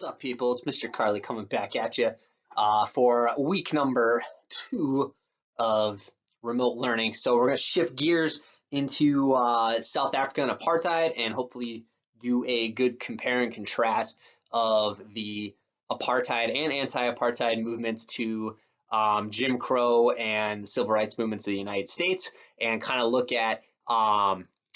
What's up, people? It's Mr. Carly coming back at you for week number 2 of remote learning. So we're going to shift gears into South Africa and apartheid and hopefully do a good compare and contrast of the apartheid and anti-apartheid movements to Jim Crow and the civil rights movements of the United States, and kind of look at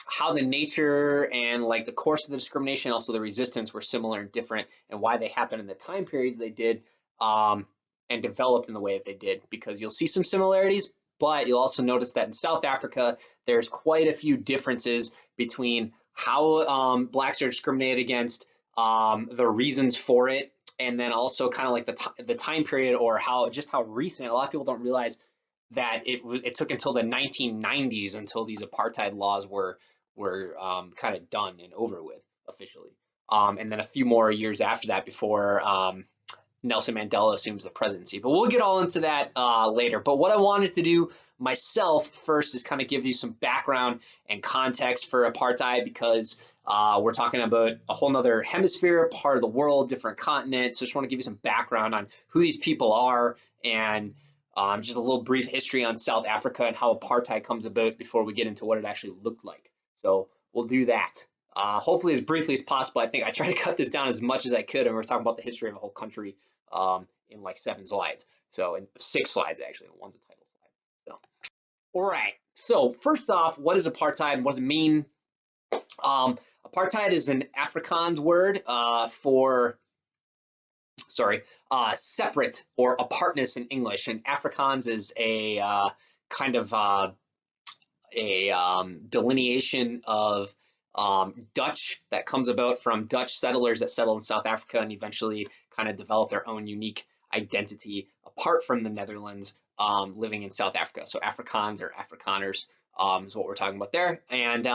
how the nature and like the course of the discrimination, also the resistance, were similar and different, and why they happened in the time periods they did, and developed in the way that they did. Because you'll see some similarities, but you'll also notice that in South Africa, there's quite a few differences between how blacks are discriminated against, the reasons for it, and then also kind of like the time period, or how recent. A lot of people don't realize that it took until the 1990s until these apartheid laws were kind of done and over with officially, and then a few more years after that before Nelson Mandela assumes the presidency. But we'll get all into that later. But what I wanted to do myself first is kind of give you some background and context for apartheid, because we're talking about a whole nother hemisphere, part of the world, different continent. So I just want to give you some background on who these people are, and just a little brief history on South Africa and how apartheid comes about before we get into what it actually looked like. So we'll do that. Hopefully as briefly as possible. I think I tried to cut this down as much as I could, and we're talking about the history of a whole country in like 7 slides. So in 6 slides actually, one's a title slide. So, all right. So first off, what is apartheid? What does it mean? Apartheid is an Afrikaans word for separate or apartness in English, and Afrikaans is a kind of delineation of Dutch that comes about from Dutch settlers that settled in South Africa and eventually kind of developed their own unique identity apart from the Netherlands, living in South Africa. So Afrikaans or Afrikaners is what we're talking about there. And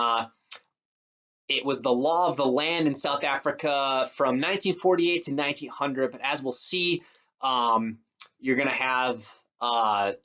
it was the law of the land in South Africa from 1948 to 1900. But as we'll see, you're going to have a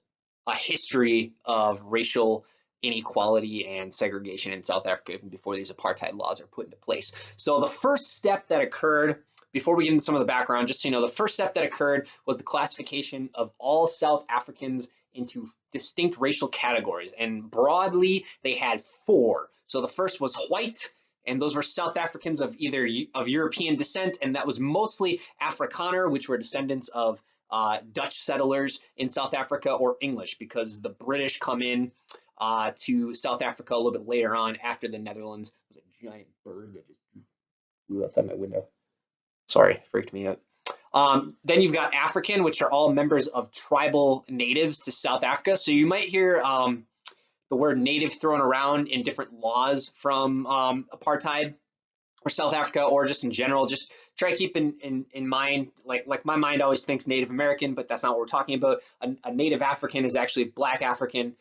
history of racial inequality and segregation in South Africa even before these apartheid laws are put into place. So the first step that occurred, before we get into some of the background, just so you know, the first step that occurred was the classification of all South Africans into distinct racial categories. And broadly, they had 4. So the first was white, and those were South Africans of either of European descent, and that was mostly Afrikaner, which were descendants of Dutch settlers in South Africa, or English, because the British come in to South Africa a little bit later on after the Netherlands. It was a giant bird that just flew outside my window. Sorry, freaked me out. Then you've got African, which are all members of tribal natives to South Africa. So you might hear the word native thrown around in different laws from apartheid or South Africa, or just in general. Just try to keep in mind, like my mind always thinks Native American, but that's not what we're talking about. A Native African is actually Black African,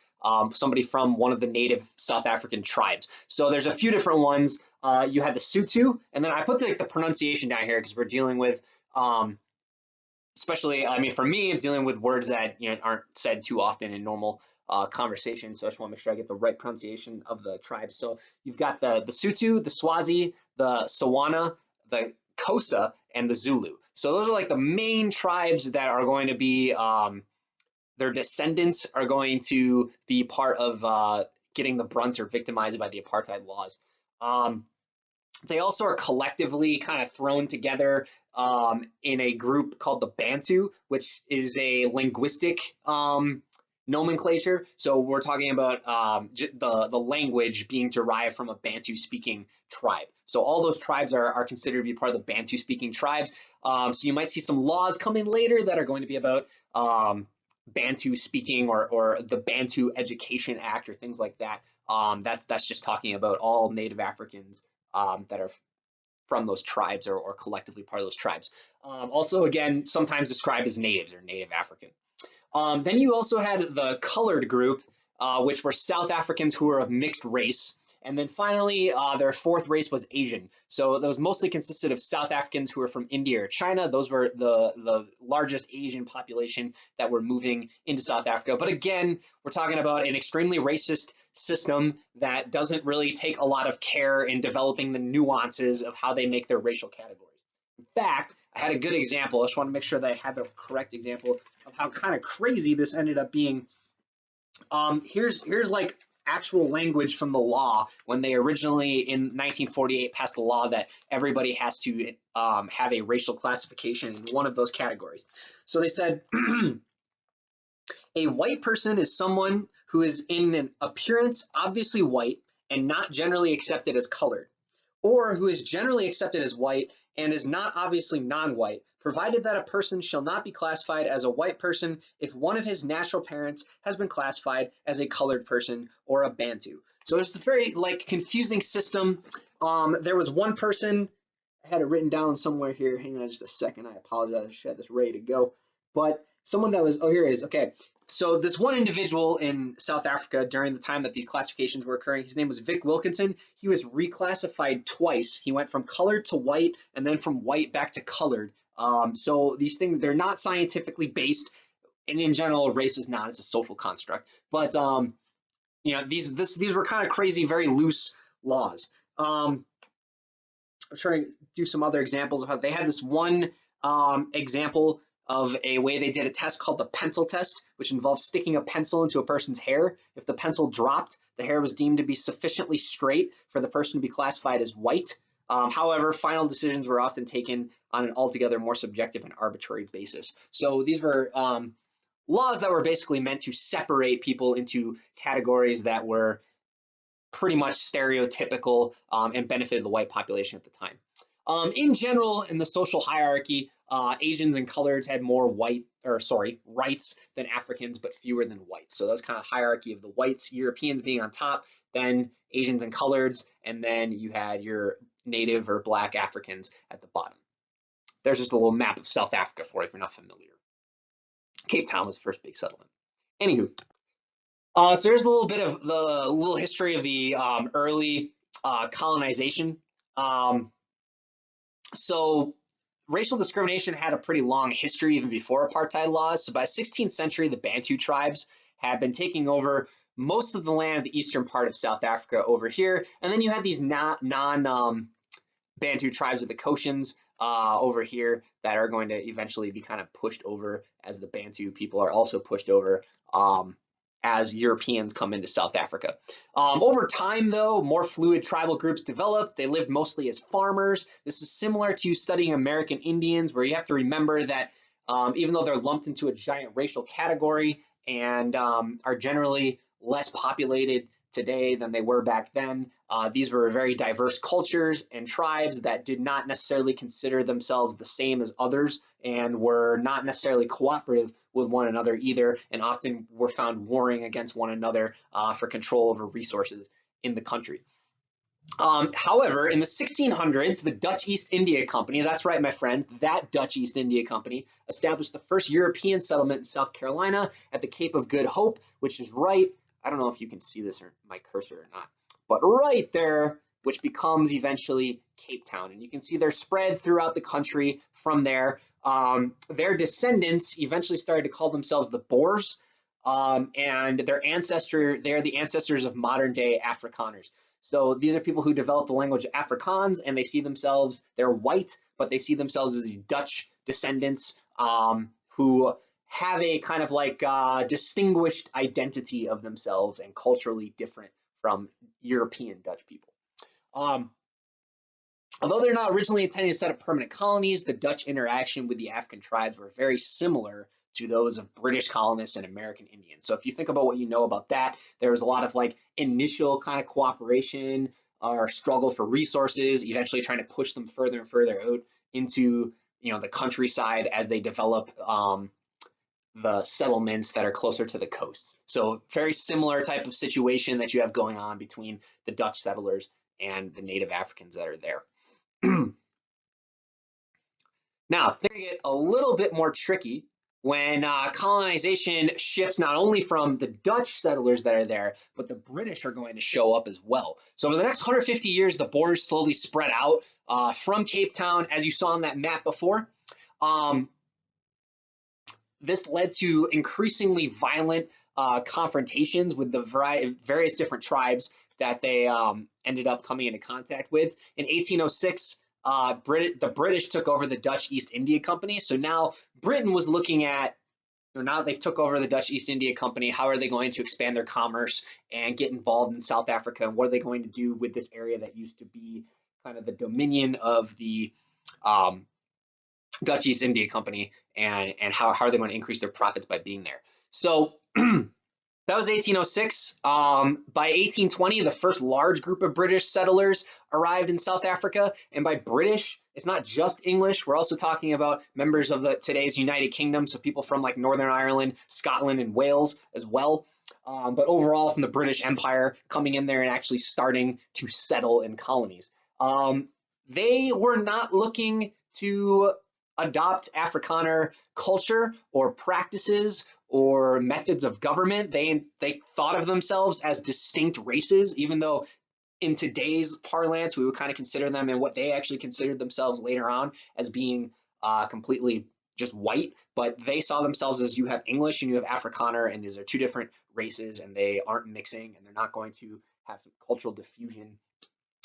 somebody from one of the native South African tribes. So there's a few different ones. You had the Sotho, and then I put the pronunciation down here because we're dealing with, especially, I mean, for me, I'm dealing with words that aren't said too often in normal conversation. So I just want to make sure I get the right pronunciation of the tribes. So you've got the Sotho, the Swazi, the Sawana, the Xhosa, and the Zulu. So those are like the main tribes that are going to be, their descendants are going to be part of getting the brunt or victimized by the apartheid laws. They also are collectively kind of thrown together in a group called the Bantu, which is a linguistic nomenclature. So we're talking about the language being derived from a Bantu-speaking tribe. So all those tribes are considered to be part of the Bantu-speaking tribes. So you might see some laws come in later that are going to be about Bantu speaking, or the Bantu Education Act, or things like that. That's just talking about all Native Africans that are from those tribes, or collectively part of those tribes. Also, again, sometimes described as natives or Native African. Then you also had the colored group, which were South Africans who were of mixed race. And then finally, their 4th race was Asian. So those mostly consisted of South Africans who were from India or China. Those were the largest Asian population that were moving into South Africa. But again, we're talking about an extremely racist system that doesn't really take a lot of care in developing the nuances of how they make their racial categories. In fact, I had a good example. I just want to make sure that I had the correct example of how kind of crazy this ended up being. Here's like actual language from the law when they originally in 1948 passed the law that everybody has to have a racial classification in one of those categories. So they said a white person is someone who is in an appearance obviously white and not generally accepted as colored, or who is generally accepted as white and is not obviously non-white, provided that a person shall not be classified as a white person if one of his natural parents has been classified as a colored person or a Bantu. So it's a very like confusing system. There was one person, I had it written down somewhere here. Hang on just a second. I apologize. I should have this ready to go. But someone that was, oh, here it is. Okay. So this one individual in South Africa during the time that these classifications were occurring, his name was Vic Wilkinson. He was reclassified twice. He went from colored to white and then from white back to colored. So these things, they're not scientifically based, and in general, race is not. It's a social construct. But you know, these were kind of crazy, very loose laws. I'm trying to do some other examples of how they had this one example of a way they did a test called the pencil test, which involves sticking a pencil into a person's hair. If the pencil dropped, the hair was deemed to be sufficiently straight for the person to be classified as white. However, final decisions were often taken on an altogether more subjective and arbitrary basis. So these were laws that were basically meant to separate people into categories that were pretty much stereotypical and benefited the white population at the time. In general, in the social hierarchy, Asians and coloreds had more rights than Africans, but fewer than whites. So that was kind of hierarchy of the whites, Europeans being on top, then Asians and coloreds, and then you had your native or black Africans at the bottom. There's just a little map of South Africa for you if you're not familiar. Cape Town was the first big settlement. Anywho, so there's a little bit of the little history of the early colonization. So racial discrimination had a pretty long history even before apartheid laws. So by the 16th century, the Bantu tribes had been taking over most of the land of the eastern part of South Africa over here. And then you had these non-Bantu tribes of the Koshans over here that are going to eventually be kind of pushed over as the Bantu people are also pushed over as Europeans come into South Africa. Over time, though, more fluid tribal groups developed. They lived mostly as farmers. This is similar to studying American Indians, where you have to remember that even though they're lumped into a giant racial category and are generally less populated today than they were back then, these were very diverse cultures and tribes that did not necessarily consider themselves the same as others and were not necessarily cooperative with one another either, and often were found warring against one another for control over resources in the country. However, in the 1600s, the Dutch East India Company, that's right, my friends, that Dutch East India Company established the first European settlement in South Carolina at the Cape of Good Hope, which is right, I don't know if you can see this or my cursor or not, but right there, which becomes eventually Cape Town. And you can see they're spread throughout the country from there. Their descendants eventually started to call themselves the Boers, and they're the ancestors of modern day Afrikaners. So these are people who developed the language Afrikaans, and they see themselves, they're white, but they see themselves as these Dutch descendants who have a kind of like distinguished identity of themselves and culturally different from European Dutch people. Although they're not originally intending to set up permanent colonies, the Dutch interaction with the African tribes were very similar to those of British colonists and American Indians. So if you think about what you know about that, there was a lot of like initial kind of cooperation or struggle for resources, eventually trying to push them further and further out into, you know, the countryside as they develop the settlements that are closer to the coast. So very similar type of situation that you have going on between the Dutch settlers and the native Africans that are there. Now, things get a little bit more tricky when colonization shifts not only from the Dutch settlers that are there, but the British are going to show up as well. So over the next 150 years, the borders slowly spread out from Cape Town, as you saw on that map before. This led to increasingly violent confrontations with the various different tribes that they ended up coming into contact with. In 1806, the British took over the Dutch East India Company. So now Britain was looking at, now they've took over the Dutch East India Company. How are they going to expand their commerce and get involved in South Africa? And what are they going to do with this area that used to be kind of the dominion of the um, Dutch East India Company? And how are they going to increase their profits by being there? So that was 1806. By 1820, the first large group of British settlers arrived in South Africa. And by British, it's not just English. We're also talking about members of today's United Kingdom, so people from like Northern Ireland, Scotland, and Wales as well. But overall, from the British Empire coming in there and actually starting to settle in colonies. They were not looking to adopt Afrikaner culture or practices or methods of government. They thought of themselves as distinct races, even though in today's parlance we would kind of consider them, and what they actually considered themselves later on, as being completely just white. But they saw themselves as, you have English and you have Afrikaner, and these are two different races, and they aren't mixing, and they're not going to have some cultural diffusion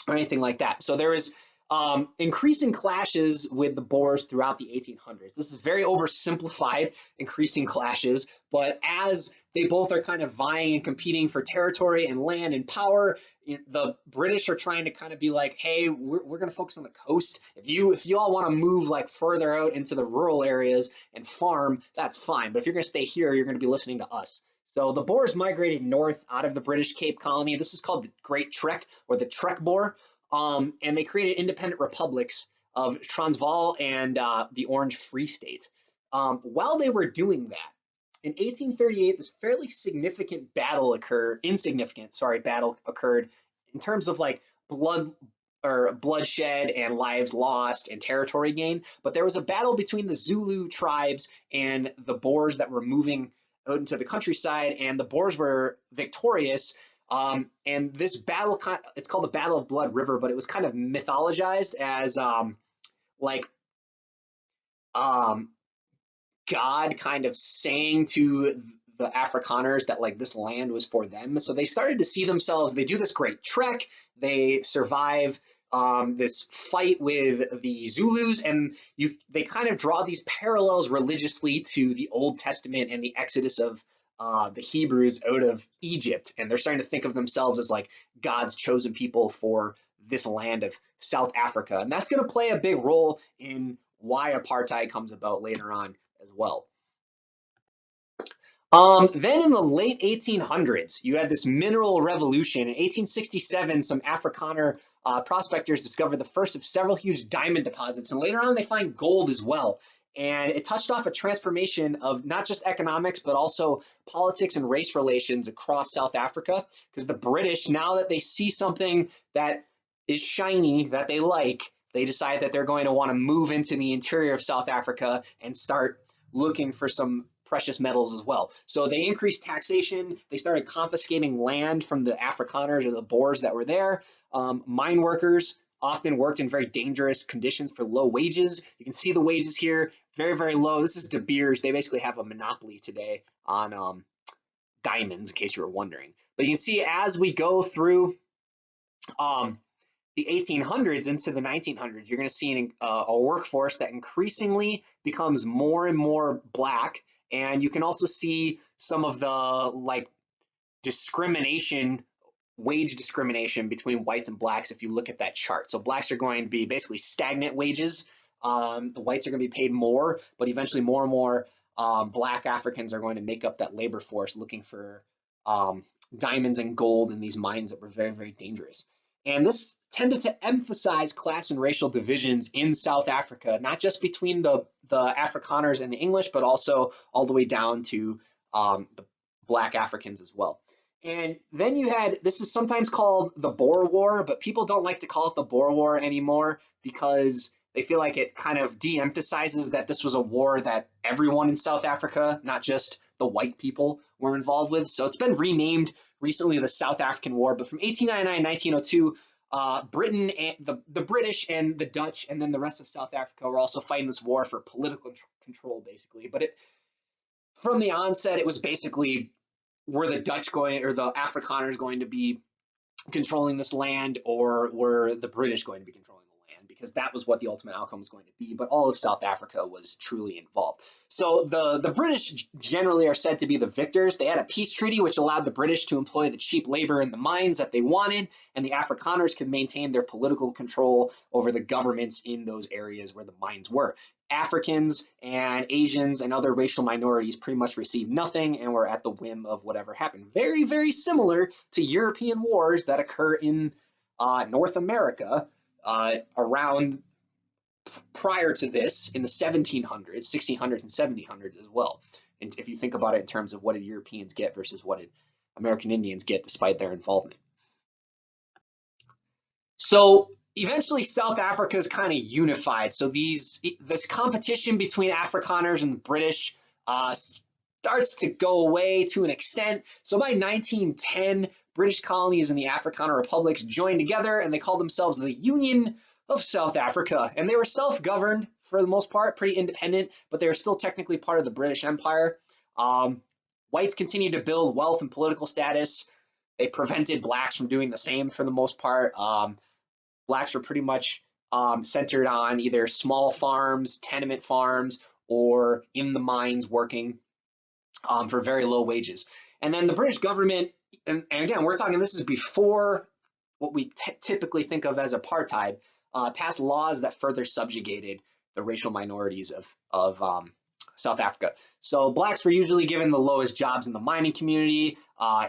or anything like that. So there is increasing clashes with the Boers throughout the 1800s. This is very oversimplified, increasing clashes, but as they both are kind of vying and competing for territory and land and power, the British are trying to kind of be like, hey, we're going to focus on the coast. If you all want to move like further out into the rural areas and farm, that's fine. But if you're going to stay here, you're going to be listening to us. So the Boers migrated north out of the British Cape Colony. This is called the Great Trek, or the Trek Boer. And they created independent republics of Transvaal and the Orange Free State. While they were doing that, in 1838, this fairly significant battle occurred, battle occurred in terms of like bloodshed and lives lost and territory gain. But there was a battle between the Zulu tribes and the Boers that were moving out into the countryside, and the Boers were victorious. And this battle, it's called the Battle of Blood River, but it was kind of mythologized as God kind of saying to the Afrikaners that like this land was for them. So they started to see themselves, they do this great trek, they survive this fight with the Zulus, and they kind of draw these parallels religiously to the Old Testament and the Exodus of the Hebrews out of Egypt, and they're starting to think of themselves as like God's chosen people for this land of South Africa. And that's going to play a big role in why apartheid comes about later on as well. Then in the late 1800s, you had this mineral revolution. In 1867, some Afrikaner prospectors discovered the first of several huge diamond deposits, and later on they find gold as well. And it touched off a transformation of not just economics, but also politics and race relations across South Africa, because the British, now that they see something that is shiny that they like, they decide that they're going to want to move into the interior of South Africa and start looking for some precious metals as well. So they increased taxation. They started confiscating land from the Afrikaners or the Boers that were there. Mine workers often worked in very dangerous conditions for low wages. You can see the wages here, very, very low. This is De Beers. They basically have a monopoly today on diamonds, in case you were wondering. But you can see as we go through the 1800s into the 1900s, you're going to see a workforce that increasingly becomes more and more black. And you can also see some of the like discrimination, wage discrimination between whites and blacks if you look at that chart. So blacks are going to be basically stagnant wages. The whites are going to be paid more, but eventually more and more black Africans are going to make up that labor force looking for diamonds and gold in these mines that were very, very dangerous. And this tended to emphasize class and racial divisions in South Africa, not just between the Afrikaners and the English, but also all the way down to the black Africans as well. And then you had, this is sometimes called the Boer War, but people don't like to call it the Boer War anymore because they feel like it kind of de-emphasizes that this was a war that everyone in South Africa, not just the white people, were involved with. So it's been renamed recently the South African War. But from 1899 to 1902, Britain, and the British and the Dutch, and then the rest of South Africa were also fighting this war for political control, basically. But from the onset, it was basically, were the Dutch going, or the Afrikaners going to be controlling this land, or were the British going to be controlling the land? because that was what the ultimate outcome was going to be, but all of South Africa was truly involved. So the British generally are said to be the victors. They had a peace treaty which allowed the British to employ the cheap labor in the mines that they wanted, and the Afrikaners could maintain their political control over the governments in those areas where the mines were. Africans and Asians and other racial minorities pretty much received nothing and were at the whim of whatever happened. Very, very similar to European wars that occur in North America around prior to this in the 1700s, 1600s, and 1700s as well. And if you think about it in terms of what did Europeans get versus what did American Indians get despite their involvement. So eventually South Africa is kind of unified. So this competition between Afrikaners and the British starts to go away to an extent. So by 1910, British colonies and the Afrikaner republics joined together and they called themselves the Union of South Africa. And they were self-governed for the most part, pretty independent, but they were still technically part of the British Empire. Whites continued to build wealth and political status. They prevented blacks from doing the same for the most part. Blacks were pretty much centered on either small farms, tenement farms, or in the mines working for very low wages. And then the British government, and again, we're talking, this is before what we typically think of as apartheid, passed laws that further subjugated the racial minorities of South Africa. So blacks were usually given the lowest jobs in the mining community.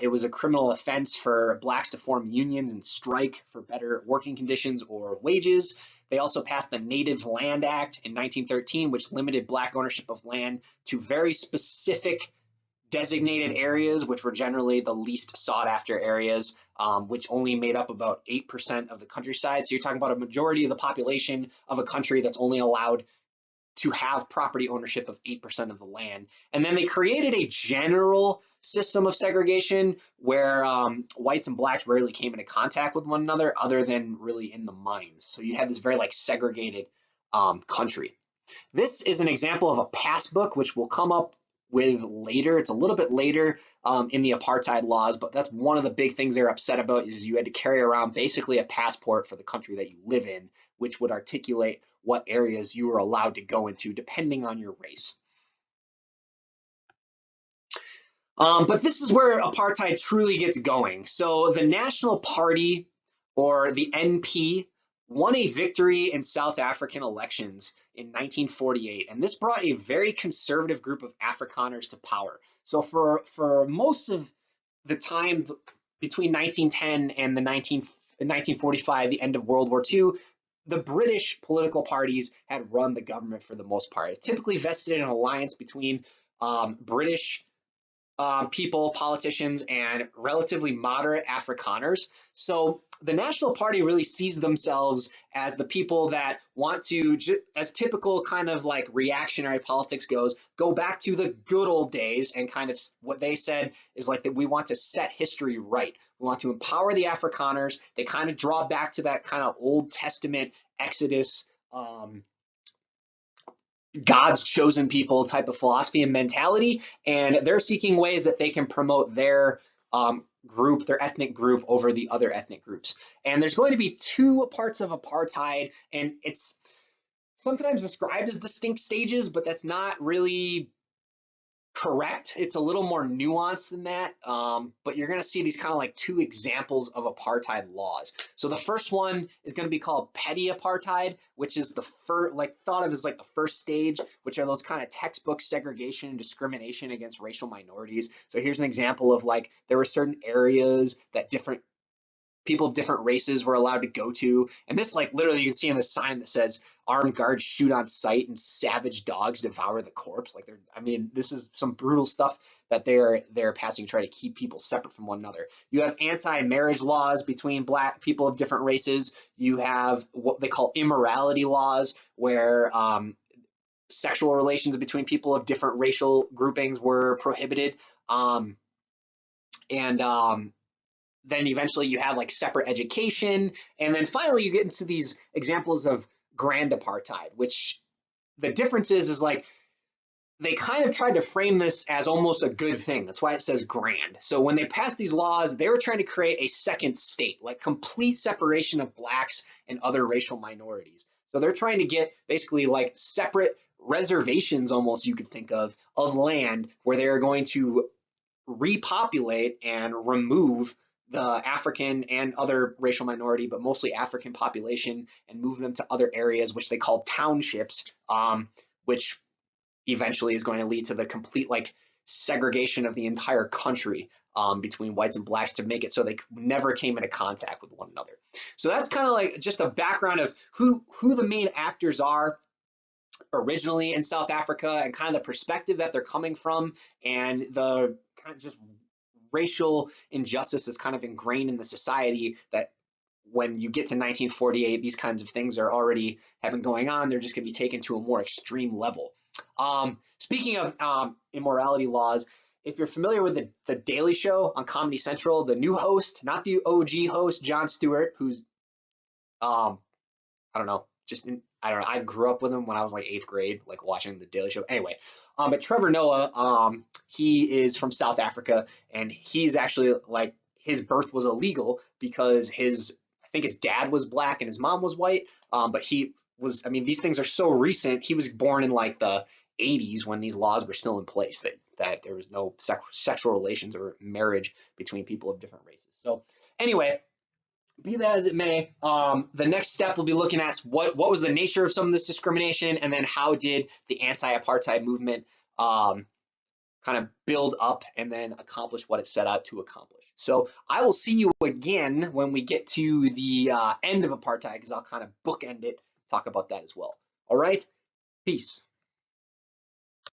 It was a criminal offense for blacks to form unions and strike for better working conditions or wages. They also passed the Natives Land Act in 1913, which limited black ownership of land to very specific designated areas, which were generally the least sought after areas, which only made up about 8% of the countryside. So you're talking about a majority of the population of a country that's only allowed to have property ownership of 8% of the land. And then they created a general system of segregation where whites and blacks rarely came into contact with one another other than really in the mines. So you had this very segregated country. This is an example of a passbook, which will come up with later. It's a little bit later in the apartheid laws, but that's one of the big things they're upset about is you had to carry around basically a passport for the country that you live in, which would articulate what areas you were allowed to go into depending on your race. But this is where apartheid truly gets going. So the National Party, or the NP, won a victory in South African elections in 1948, and this brought a very conservative group of Afrikaners to power. So for most of the time between 1910 and 1945, the end of World War II, the British political parties had run the government for the most part. It typically vested in an alliance between British people, politicians, and relatively moderate Afrikaners. So the National Party really sees themselves as the people that want to, as typical kind of reactionary politics goes, go back to the good old days, and kind of what they said is that we want to set history right. We want to empower the Afrikaners. They kind of draw back to that kind of Old Testament Exodus, God's chosen people type of philosophy and mentality, and they're seeking ways that they can promote their group, their ethnic group, over the other ethnic groups. And there's going to be two parts of apartheid, and it's sometimes described as distinct stages, but that's not really correct. It's a little more nuanced than that, but you're going to see these kind of two examples of apartheid laws. So the first one is going to be called petty apartheid, which is the first, thought of as the first stage, which are those kind of textbook segregation and discrimination against racial minorities. So here's an example of there were certain areas that different people of different races were allowed to go to, and this literally you can see in the sign that says armed guards shoot on sight and savage dogs devour the corpse. This is some brutal stuff that they're passing to try to keep people separate from one another. You have anti-marriage laws between black people of different races. You have what they call immorality laws, where sexual relations between people of different racial groupings were prohibited. Then eventually you have separate education, and then finally you get into these examples of grand apartheid, which the difference is they kind of tried to frame this as almost a good thing. That's why it says grand. So when they passed these laws, they were trying to create a second state, complete separation of blacks and other racial minorities. So they're trying to get basically like separate reservations, almost you could think of land where they're going to repopulate and remove the African and other racial minority, but mostly African population, and move them to other areas, which they call townships, which eventually is going to lead to the complete like segregation of the entire country between whites and blacks to make it so they never came into contact with one another. So that's kind of like just a background of who the main actors are originally in South Africa, and kind of the perspective that they're coming from, and the kind of just racial injustice that's kind of ingrained in the society, that when you get to 1948, these kinds of things are already have been going on. They're just going to be taken to a more extreme level. Speaking of immorality laws, if you're familiar with the Daily Show on Comedy Central, the new host, not the OG host, Jon Stewart, who's I don't know, I don't know. I grew up with him when I was like 8th grade, like watching the Daily Show. Anyway, but Trevor Noah, he is from South Africa, and he's actually like his birth was illegal because I think his dad was black and his mom was white. But he was, I mean, these things are so recent. He was born in like the 80s when these laws were still in place, that there was no sexual relations or marriage between people of different races. So anyway, be that as it may, the next step we'll be looking at what was the nature of some of this discrimination, and then how did the anti-apartheid movement kind of build up and then accomplish what it set out to accomplish. So I will see you again when we get to the end of apartheid, because I'll kind of bookend it, talk about that as well. All right, peace.